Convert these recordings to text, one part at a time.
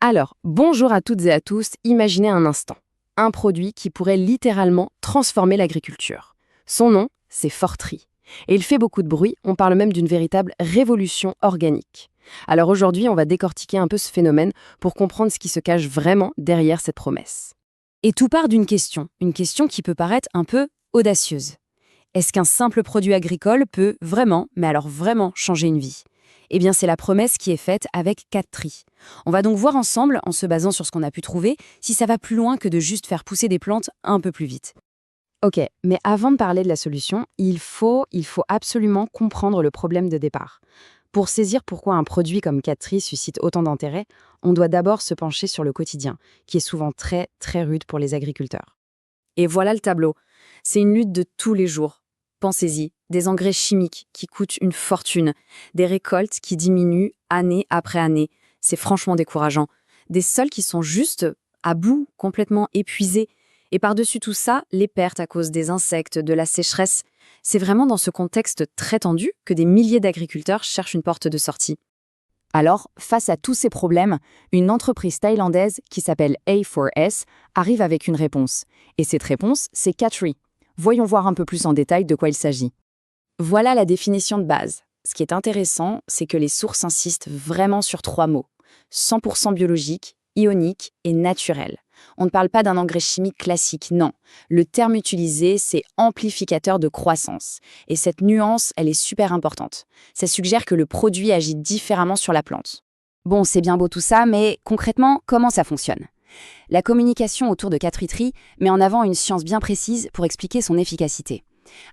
Alors, bonjour à toutes et à tous, imaginez un instant. Un produit qui pourrait littéralement transformer l'agriculture. Son nom, c'est Fortri. Et il fait beaucoup de bruit, on parle même d'une véritable révolution organique. Alors aujourd'hui, on va décortiquer un peu ce phénomène pour comprendre ce qui se cache vraiment derrière cette promesse. Et tout part d'une question, une question qui peut paraître un peu audacieuse. Est-ce qu'un simple produit agricole peut vraiment, mais alors vraiment, changer une vie? Eh bien, c'est la promesse qui est faite avec 4Tri. On va donc voir ensemble, en se basant sur ce qu'on a pu trouver, si ça va plus loin que de juste faire pousser des plantes un peu plus vite. Ok, mais avant de parler de la solution, il faut absolument comprendre le problème de départ. Pour saisir pourquoi un produit comme 4Tri suscite autant d'intérêt, on doit d'abord se pencher sur le quotidien, qui est souvent très, très rude pour les agriculteurs. Et voilà le tableau. C'est une lutte de tous les jours. Pensez-y, des engrais chimiques qui coûtent une fortune, des récoltes qui diminuent année après année. C'est franchement décourageant. Des sols qui sont juste à bout, complètement épuisés. Et par-dessus tout ça, les pertes à cause des insectes, de la sécheresse. C'est vraiment dans ce contexte très tendu que des milliers d'agriculteurs cherchent une porte de sortie. Alors, face à tous ces problèmes, une entreprise thaïlandaise qui s'appelle A4S arrive avec une réponse. Et cette réponse, c'est 4Tri. Voyons voir un peu plus en détail de quoi il s'agit. Voilà la définition de base. Ce qui est intéressant, c'est que les sources insistent vraiment sur 3 mots. 100% biologique, ionique et naturel. On ne parle pas d'un engrais chimique classique, non. Le terme utilisé, c'est amplificateur de croissance. Et cette nuance, elle est super importante. Ça suggère que le produit agit différemment sur la plante. Bon, c'est bien beau tout ça, mais concrètement, comment ça fonctionne? La communication autour de 4Tri met en avant une science bien précise pour expliquer son efficacité.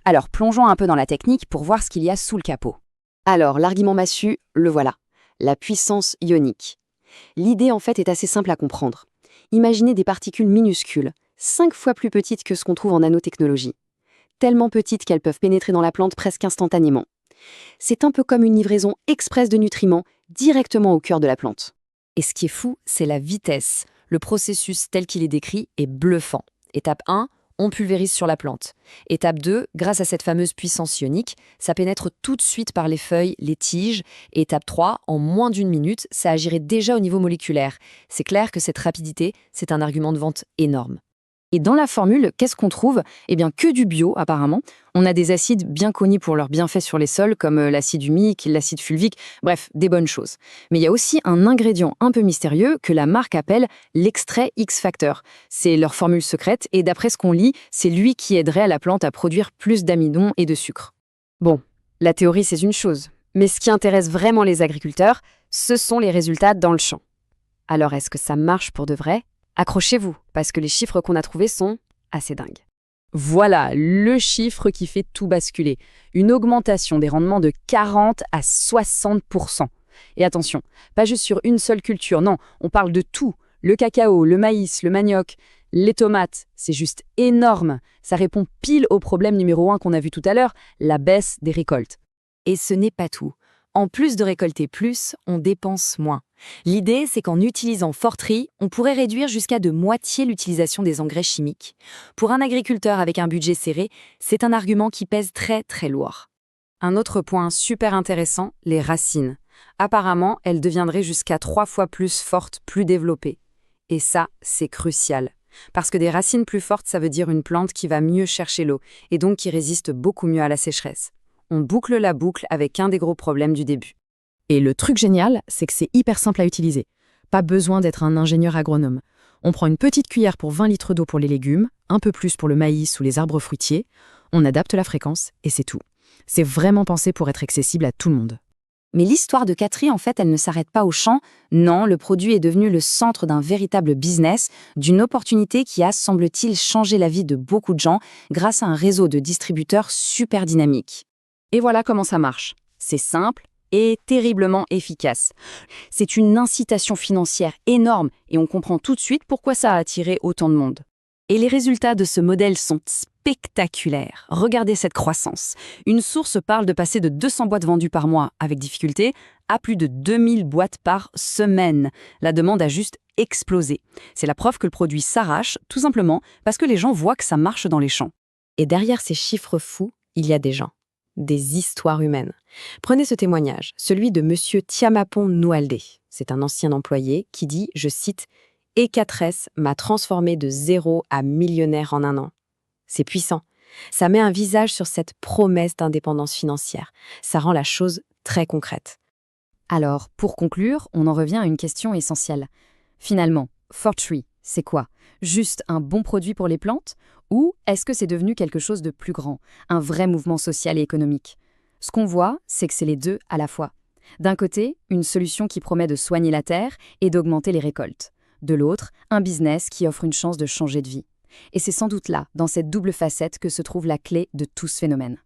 Alors, plongeons un peu dans la technique pour voir ce qu'il y a sous le capot. Alors, l'argument massu, le voilà. La puissance ionique. L'idée, en fait, est assez simple à comprendre. Imaginez des particules minuscules, 5 fois plus petites que ce qu'on trouve en nanotechnologie. Tellement petites qu'elles peuvent pénétrer dans la plante presque instantanément. C'est un peu comme une livraison express de nutriments directement au cœur de la plante. Et ce qui est fou, c'est la vitesse. Le processus tel qu'il est décrit est bluffant. Étape 1, on pulvérise sur la plante. Étape 2, grâce à cette fameuse puissance ionique, ça pénètre tout de suite par les feuilles, les tiges. Étape 3, en moins d'1 minute, ça agirait déjà au niveau moléculaire. C'est clair que cette rapidité, c'est un argument de vente énorme. Et dans la formule, qu'est-ce qu'on trouve? Eh bien, que du bio, apparemment. On a des acides bien connus pour leurs bienfaits sur les sols, comme l'acide humique, l'acide fulvique, bref, des bonnes choses. Mais il y a aussi un ingrédient un peu mystérieux que la marque appelle l'extrait X-Factor. C'est leur formule secrète, et d'après ce qu'on lit, c'est lui qui aiderait la plante à produire plus d'amidon et de sucre. Bon, la théorie, c'est une chose. Mais ce qui intéresse vraiment les agriculteurs, ce sont les résultats dans le champ. Alors, est-ce que ça marche pour de vrai? Accrochez-vous, parce que les chiffres qu'on a trouvés sont assez dingues. Voilà, le chiffre qui fait tout basculer. Une augmentation des rendements de 40 à 60%. Et attention, pas juste sur une seule culture, non, on parle de tout. Le cacao, le maïs, le manioc, les tomates, c'est juste énorme. Ça répond pile au problème numéro 1 qu'on a vu tout à l'heure, la baisse des récoltes. Et ce n'est pas tout. En plus de récolter plus, on dépense moins. L'idée, c'est qu'en utilisant Fortri, on pourrait réduire jusqu'à de moitié l'utilisation des engrais chimiques. Pour un agriculteur avec un budget serré, c'est un argument qui pèse très très lourd. Un autre point super intéressant, les racines. Apparemment, elles deviendraient jusqu'à 3 fois plus fortes, plus développées. Et ça, c'est crucial. Parce que des racines plus fortes, ça veut dire une plante qui va mieux chercher l'eau, et donc qui résiste beaucoup mieux à la sécheresse. On boucle la boucle avec un des gros problèmes du début. Et le truc génial, c'est que c'est hyper simple à utiliser. Pas besoin d'être un ingénieur agronome. On prend une petite cuillère pour 20 litres d'eau pour les légumes, un peu plus pour le maïs ou les arbres fruitiers, on adapte la fréquence et c'est tout. C'est vraiment pensé pour être accessible à tout le monde. Mais l'histoire de 4Tri, en fait, elle ne s'arrête pas au champ. Non, le produit est devenu le centre d'un véritable business, d'une opportunité qui a, semble-t-il, changé la vie de beaucoup de gens grâce à un réseau de distributeurs super dynamique. Et voilà comment ça marche. C'est simple et terriblement efficace. C'est une incitation financière énorme et on comprend tout de suite pourquoi ça a attiré autant de monde. Et les résultats de ce modèle sont spectaculaires. Regardez cette croissance. Une source parle de passer de 200 boîtes vendues par mois avec difficulté à plus de 2000 boîtes par semaine. La demande a juste explosé. C'est la preuve que le produit s'arrache, tout simplement parce que les gens voient que ça marche dans les champs. Et derrière ces chiffres fous, il y a des gens. des histoires humaines. Prenez ce témoignage, celui de Monsieur Tiamapon Noualdé. C'est un ancien employé qui dit, je cite, « E4S m'a transformé de 0 à millionnaire en 1 an ». C'est puissant. Ça met un visage sur cette promesse d'indépendance financière. Ça rend la chose très concrète. Alors, pour conclure, on en revient à une question essentielle. Finalement, Fortree, c'est quoi? Juste un bon produit pour les plantes? Ou est-ce que c'est devenu quelque chose de plus grand, un vrai mouvement social et économique? Ce qu'on voit, c'est que c'est les deux à la fois. D'un côté, une solution qui promet de soigner la terre et d'augmenter les récoltes. De l'autre, un business qui offre une chance de changer de vie. Et c'est sans doute là, dans cette double facette, que se trouve la clé de tout ce phénomène.